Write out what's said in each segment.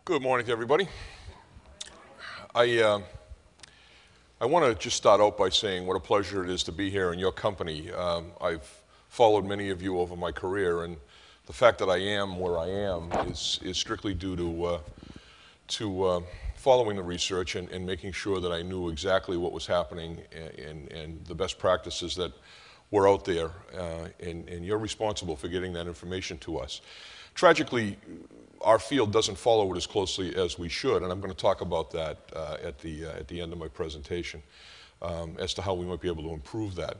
Good morning to everybody. I want to just start out by saying what a pleasure it is to be here in your company. I've followed many of you over my career, and the fact that I am where I am is strictly due to following the research and making sure that I knew exactly what was happening and the best practices that were out there, and you're responsible for getting that information to us. Tragically, our field doesn't follow it as closely as we should, and I'm going to talk about that at the end of my presentation as to how we might be able to improve that.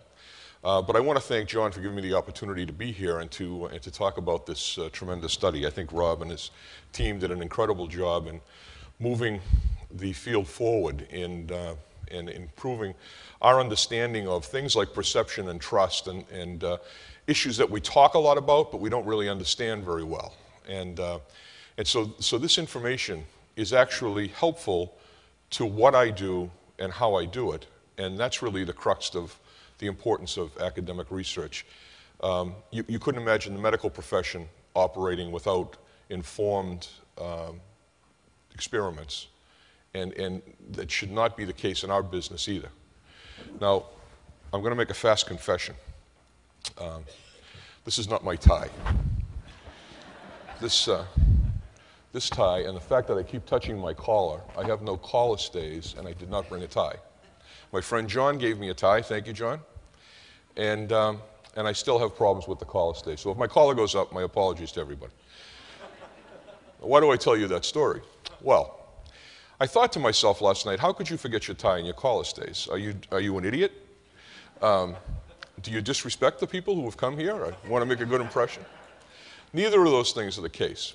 But I want to thank John for giving me the opportunity to be here and to talk about this tremendous study. I think Rob and his team did an incredible job in moving the field forward and improving our understanding of things like perception and trust and issues that we talk a lot about, but we don't really understand very well. And so this information is actually helpful to what I do and how I do it, and that's really the crux of the importance of academic research. You couldn't imagine the medical profession operating without informed experiments, and that should not be the case in our business either. Now, I'm going to make a fast confession. This is not my tie. This tie, and the fact that I keep touching my collar, I have no collar stays, and I did not bring a tie. My friend John gave me a tie. Thank you, John. And I still have problems with the collar stay. So if my collar goes up, my apologies to everybody. Why do I tell you that story? Well, I thought to myself last night, how could you forget your tie and your collar stays? Are you an idiot? Do you disrespect the people who have come here? Or want to make a good impression? Neither of those things are the case.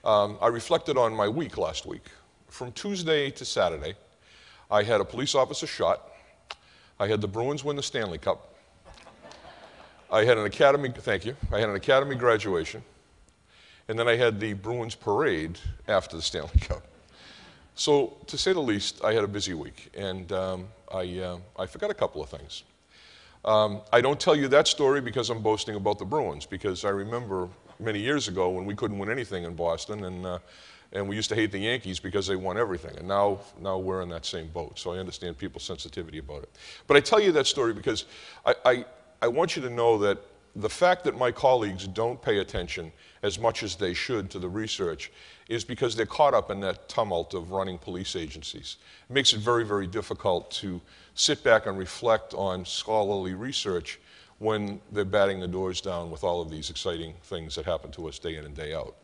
I reflected on my week last week. From Tuesday to Saturday, I had a police officer shot. I had the Bruins win the Stanley Cup. I had an academy, thank you, I had an academy graduation. And then I had the Bruins parade after the Stanley Cup. So, to say the least, I had a busy week, and I forgot a couple of things. I don't tell you that story because I'm boasting about the Bruins, because I remember many years ago when we couldn't win anything in Boston, and we used to hate the Yankees because they won everything, and now we're in that same boat, so I understand people's sensitivity about it. But I tell you that story because I want you to know that the fact that my colleagues don't pay attention as much as they should to the research is because they're caught up in that tumult of running police agencies. It makes it very, very difficult to sit back and reflect on scholarly research when they're batting the doors down with all of these exciting things that happen to us day in and day out.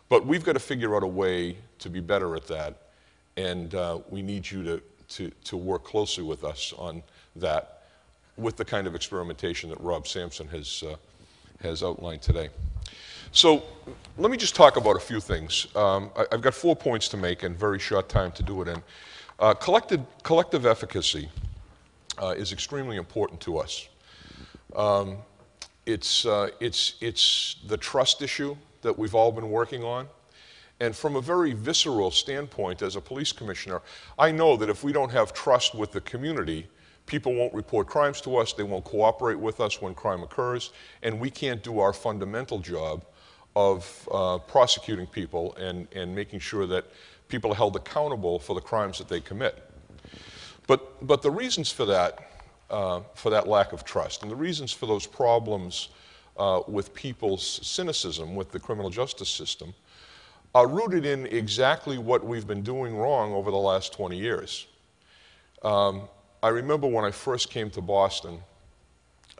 But we've got to figure out a way to be better at that, and we need you to work closely with us on that with the kind of experimentation that Rob Sampson has outlined today. So let me just talk about a few things. I've got 4 points to make and very short time to do it in. Collective efficacy is extremely important to us. It's the trust issue that we've all been working on. And from a very visceral standpoint, as a police commissioner, I know that if we don't have trust with the community, people won't report crimes to us, they won't cooperate with us when crime occurs, and we can't do our fundamental job of prosecuting people and making sure that people are held accountable for the crimes that they commit. But the reasons for that lack of trust, and the reasons for those problems with people's cynicism with the criminal justice system are rooted in exactly what we've been doing wrong over the last 20 years. I remember when I first came to Boston,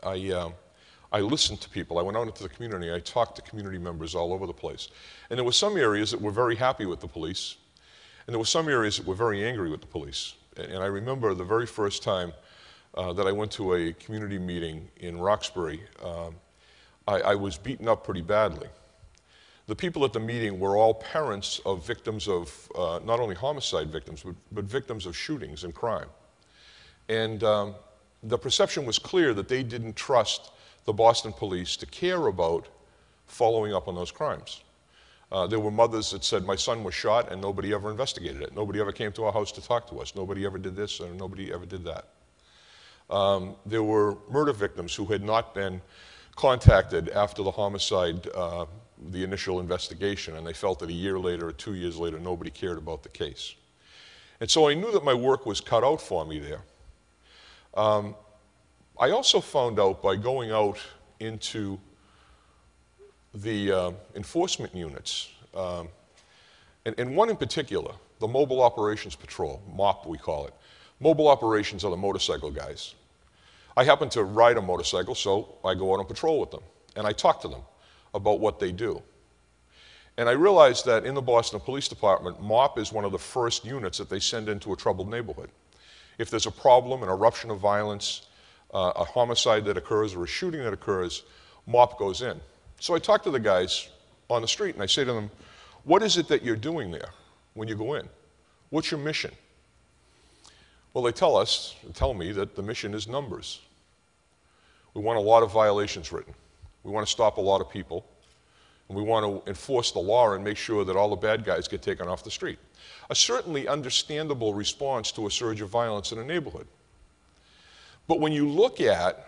I listened to people. I went out into the community. I talked to community members all over the place. And there were some areas that were very happy with the police, and there were some areas that were very angry with the police. And I remember the very first time that I went to a community meeting in Roxbury, I was beaten up pretty badly. The people at the meeting were all parents of victims of not only homicide victims, but victims of shootings and crime. And the perception was clear that they didn't trust the Boston police to care about following up on those crimes. There were mothers that said, my son was shot and nobody ever investigated it. Nobody ever came to our house to talk to us. Nobody ever did this or nobody ever did that. There were murder victims who had not been contacted after the homicide the initial investigation, and they felt that a year later or 2 years later, nobody cared about the case. And so I knew that my work was cut out for me there. I also found out by going out into the enforcement units, and one in particular, the Mobile Operations Patrol, MOP we call it. Mobile Operations are the motorcycle guys. I happen to ride a motorcycle, so I go out on patrol with them, and I talk to them about what they do. And I realized that in the Boston Police Department, MOP is one of the first units that they send into a troubled neighborhood. If there's a problem, an eruption of violence, a homicide that occurs or a shooting that occurs, MOP goes in. So I talk to the guys on the street and I say to them, what is it that you're doing there when you go in? What's your mission? Well, they tell me that the mission is numbers. We want a lot of violations written. We want to stop a lot of people. And we want to enforce the law and make sure that all the bad guys get taken off the street. A certainly understandable response to a surge of violence in a neighborhood. But when you look at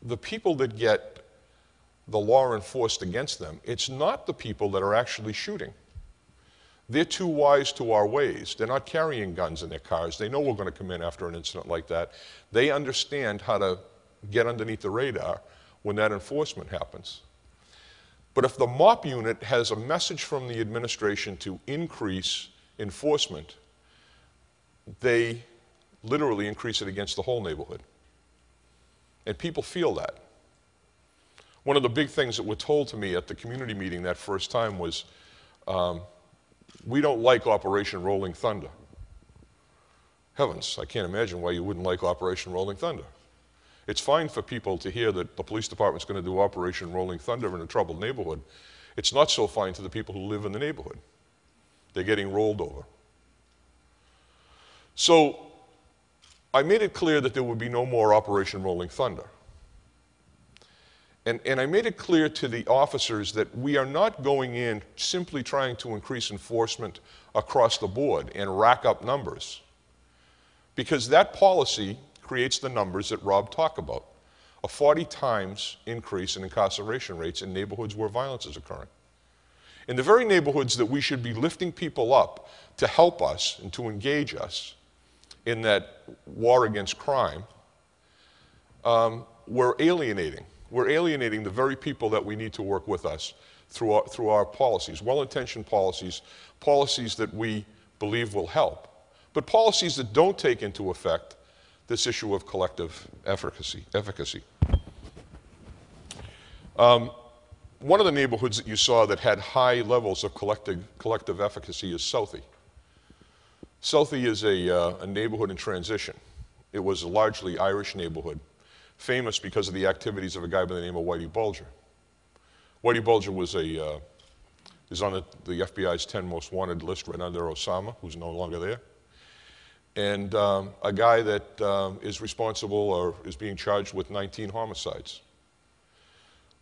the people that get the law enforced against them, it's not the people that are actually shooting. They're too wise to our ways. They're not carrying guns in their cars. They know we're going to come in after an incident like that. They understand how to get underneath the radar when that enforcement happens. But if the MOP unit has a message from the administration to increase enforcement, they literally increase it against the whole neighborhood. And people feel that. One of the big things that were told to me at the community meeting that first time was, we don't like Operation Rolling Thunder. Heavens, I can't imagine why you wouldn't like Operation Rolling Thunder. It's fine for people to hear that the police department's going to do Operation Rolling Thunder in a troubled neighborhood. It's not so fine to the people who live in the neighborhood. They're getting rolled over. So I made it clear that there would be no more Operation Rolling Thunder. And I made it clear to the officers that we are not going in simply trying to increase enforcement across the board and rack up numbers. Because that policy creates the numbers that Rob talked about. A 40 times increase in incarceration rates in neighborhoods where violence is occurring. In the very neighborhoods that we should be lifting people up to help us and to engage us in that war against crime, we're alienating. We're alienating the very people that we need to work with us through our policies, well-intentioned policies, policies that we believe will help, but policies that don't take into effect this issue of collective efficacy. One of the neighborhoods that you saw that had high levels of collective efficacy is Southie. Southie is a neighborhood in transition. It was a largely Irish neighborhood, famous because of the activities of a guy by the name of Whitey Bulger. Whitey Bulger is on the FBI's 10 most wanted list right under Osama, who's no longer there. And a guy that is responsible or is being charged with 19 homicides.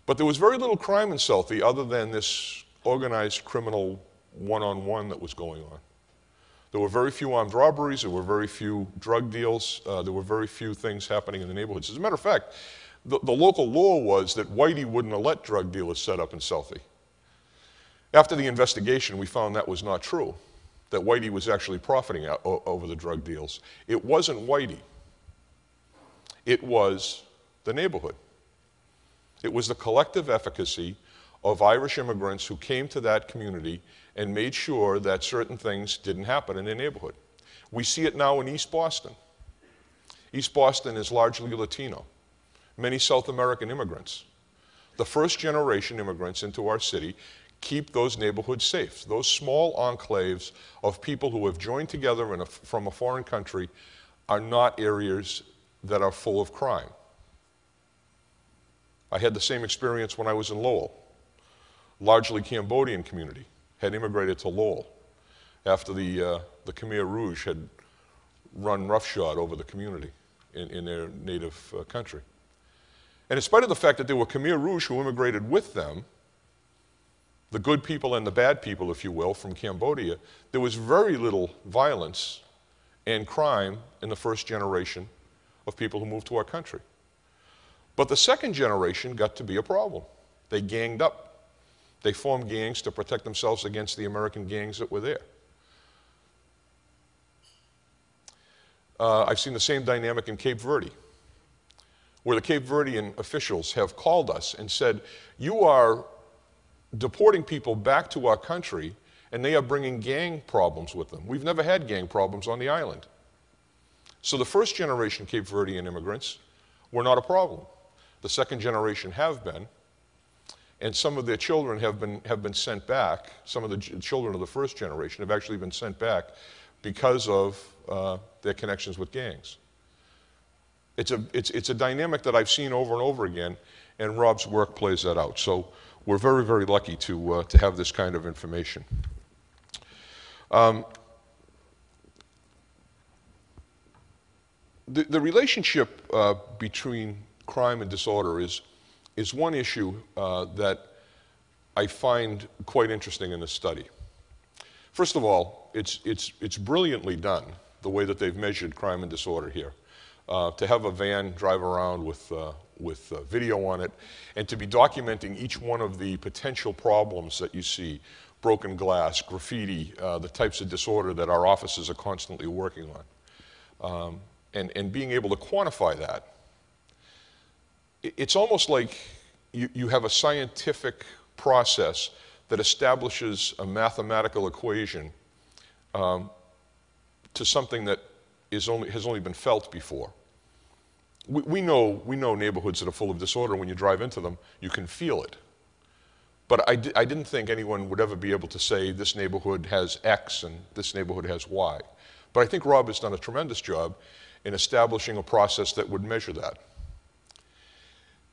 But there was very little crime in Southie other than this organized criminal one-on-one that was going on. There were very few armed robberies, there were very few drug deals, there were very few things happening in the neighborhoods. As a matter of fact, the local law was that Whitey wouldn't have let drug dealers set up in Southie. After the investigation, we found that was not true, that Whitey was actually profiting over the drug deals. It wasn't Whitey. It was the neighborhood. It was the collective efficacy of Irish immigrants who came to that community and made sure that certain things didn't happen in their neighborhood. We see it now in East Boston. East Boston is largely Latino, many South American immigrants. The first generation immigrants into our city keep those neighborhoods safe. Those small enclaves of people who have joined together from a foreign country are not areas that are full of crime. I had the same experience when I was in Lowell. Largely Cambodian community had immigrated to Lowell after the Khmer Rouge had run roughshod over the community in their native country. And in spite of the fact that there were Khmer Rouge who immigrated with them, the good people and the bad people, if you will, from Cambodia, there was very little violence and crime in the first generation of people who moved to our country. But the second generation got to be a problem. They ganged up. They formed gangs to protect themselves against the American gangs that were there. I've seen the same dynamic in Cape Verde, where the Cape Verdean officials have called us and said, you are deporting people back to our country, and they are bringing gang problems with them. We've never had gang problems on the island. So the first generation Cape Verdean immigrants were not a problem. The second generation have been, and some of their children have been sent back. Some of the children of the first generation have actually been sent back because of their connections with gangs. It's a dynamic that I've seen over and over again, and Rob's work plays that out. So we're very, very lucky to have this kind of information. The relationship between crime and disorder is one issue that I find quite interesting in this study. First of all, it's brilliantly done, the way that they've measured crime and disorder here. To have a van drive around with video on it, and to be documenting each one of the potential problems that you see, broken glass, graffiti, the types of disorder that our offices are constantly working on, and being able to quantify that. It's almost like you have a scientific process that establishes a mathematical equation to something that has only been felt before. We know neighborhoods that are full of disorder. When you drive into them, you can feel it. But I didn't think anyone would ever be able to say this neighborhood has X and this neighborhood has Y. But I think Rob has done a tremendous job in establishing a process that would measure that.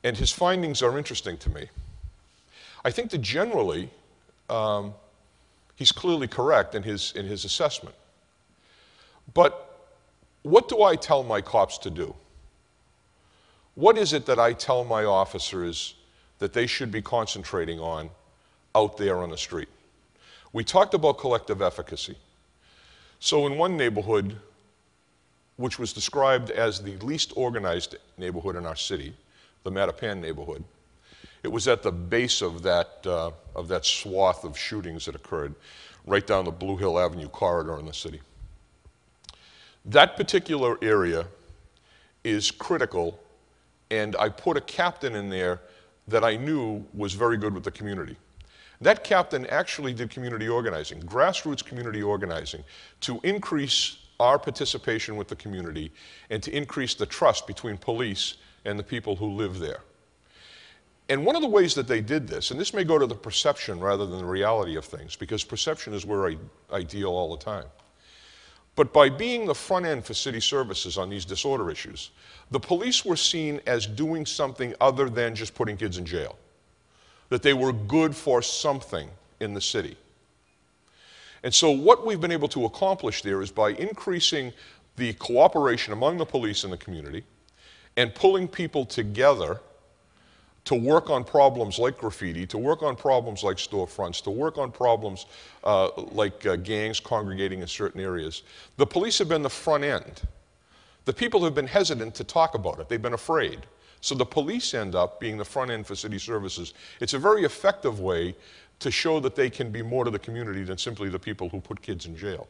And his findings are interesting to me. I think that generally, he's clearly correct in his assessment. But what do I tell my cops to do? What is it that I tell my officers that they should be concentrating on out there on the street? We talked about collective efficacy. So in one neighborhood, which was described as the least organized neighborhood in our city, the Mattapan neighborhood, it was at the base of that swath of shootings that occurred right down the Blue Hill Avenue corridor in the city. That particular area is critical, and I put a captain in there that I knew was very good with the community. That captain actually did community organizing, grassroots community organizing, to increase our participation with the community and to increase the trust between police and the people who live there. And one of the ways that they did this, and this may go to the perception rather than the reality of things, because perception is where I deal all the time. But by being the front end for city services on these disorder issues, the police were seen as doing something other than just putting kids in jail. That they were good for something in the city. And so what we've been able to accomplish there is by increasing the cooperation among the police and the community and pulling people together to work on problems like graffiti, to work on problems like storefronts, to work on problems like gangs congregating in certain areas. The police have been the front end. The people have been hesitant to talk about it. They've been afraid. So the police end up being the front end for city services. It's a very effective way to show that they can be more to the community than simply the people who put kids in jail.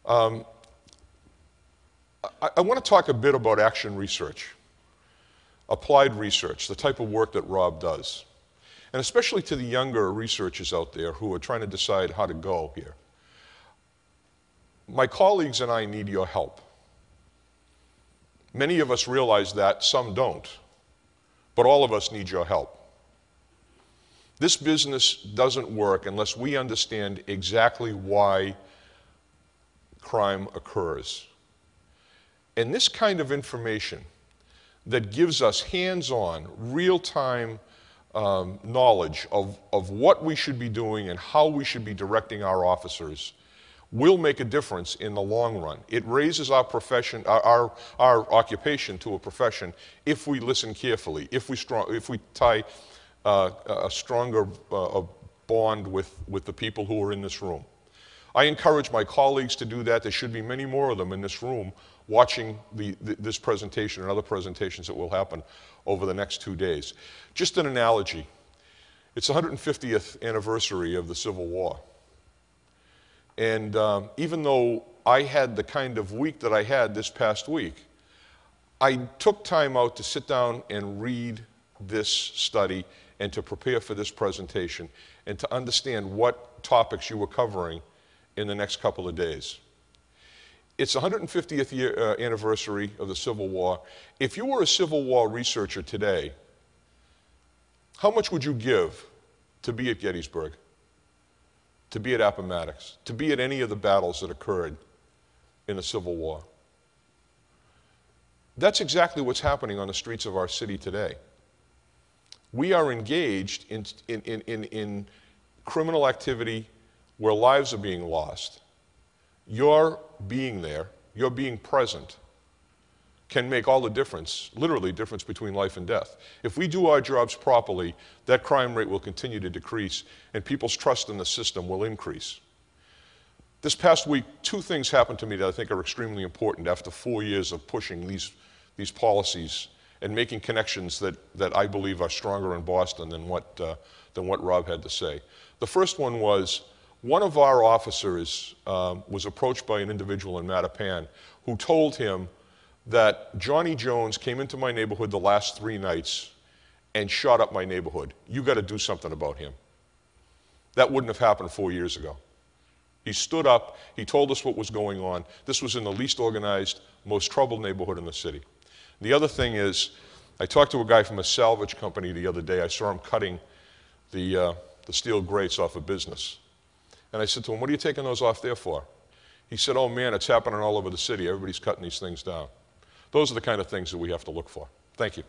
I want to talk a bit about action research, applied research, the type of work that Rob does, and especially to the younger researchers out there who are trying to decide how to go here. My colleagues and I need your help. Many of us realize that, some don't, but all of us need your help. This business doesn't work unless we understand exactly why crime occurs. And this kind of information that gives us hands-on, real-time knowledge of what we should be doing and how we should be directing our officers will make a difference in the long run. It raises our profession, our occupation to a profession if we listen carefully, if we tie a stronger bond with the people who are in this room. I encourage my colleagues to do that. There should be many more of them in this room watching this presentation and other presentations that will happen over the next 2 days. Just an analogy. It's the 150th anniversary of the Civil War. And even though I had the kind of week that I had this past week, I took time out to sit down and read this study and to prepare for this presentation and to understand what topics you were covering in the next couple of days. It's the 150th anniversary of the Civil War. If you were a Civil War researcher today, how much would you give to be at Gettysburg, to be at Appomattox, to be at any of the battles that occurred in the Civil War? That's exactly what's happening on the streets of our city today. We are engaged in criminal activity where lives are being lost. Your being there, your being present, can make all the difference, literally difference between life and death. If we do our jobs properly, that crime rate will continue to decrease and people's trust in the system will increase. This past week, two things happened to me that I think are extremely important after 4 years of pushing these policies and making connections that I believe are stronger in Boston than what Rob had to say. The first one was, one of our officers was approached by an individual in Mattapan who told him that Johnny Jones came into my neighborhood the last 3 nights and shot up my neighborhood. You got to do something about him. That wouldn't have happened 4 years ago. He stood up, he told us what was going on. This was in the least organized, most troubled neighborhood in the city. The other thing is, I talked to a guy from a salvage company the other day. I saw him cutting the steel grates off a business. And I said to him, what are you taking those off there for? He said, oh man, it's happening all over the city. Everybody's cutting these things down. Those are the kind of things that we have to look for. Thank you.